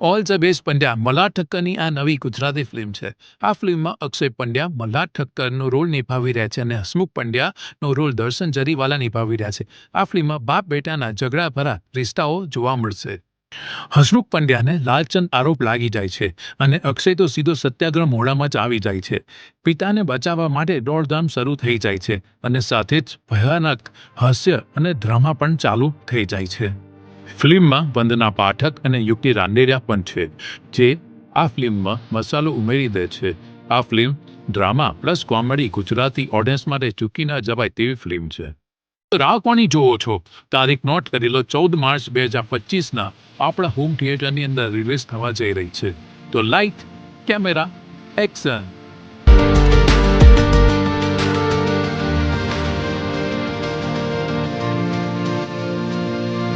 All the best Pandya Malhar ઠક્કરની આ નવી ગુજરાતી ફિલ્મ છે. આ ફિલ્મમાં અક્ષય પંડ્યા મલ્હાર ઠક્કરનો રોલ નિભાવી રહ્યા છે અને હસમુખ પંડ્યાનો રોલ દર્શન જરીવાલા નિભાવી રહ્યા છે. આ ફિલ્મમાં બાપ બેટાના ઝઘડાભરા રિશ્તાઓ જોવા મળશે. હસમુખ પંડ્યાને લાલચંદ આરોપ લાગી જાય છે અને અક્ષય તો સીધો સત્યાગ્રહ મોડામાં જ આવી જાય છે. પિતાને બચાવવા માટે દોડધામ શરૂ થઈ જાય છે અને સાથે જ ભયાનક હાસ્ય અને ડ્રામા પણ ચાલુ થઈ જાય છે. ફિલ્મમાં વંદના પાઠક અને યુક્તિ રાંદેરિયા પણ છે, જે આ ફિલ્મમાં મસાલો ઉમેરી દે છે. આ film drama plus comedy Gujarati audience માટે ચૂકી ન જવાય તેવી ફિલ્મ છે. રાહ કોની જોવો છો? તારીખ નોટ કરી લો. 14 માર્ચ 2025 આપણા હોમ થિયેટરની અંદર રિલીઝ થવા જઈ રહી છે. તો લાઇટ, કેમેરા, એક્શન.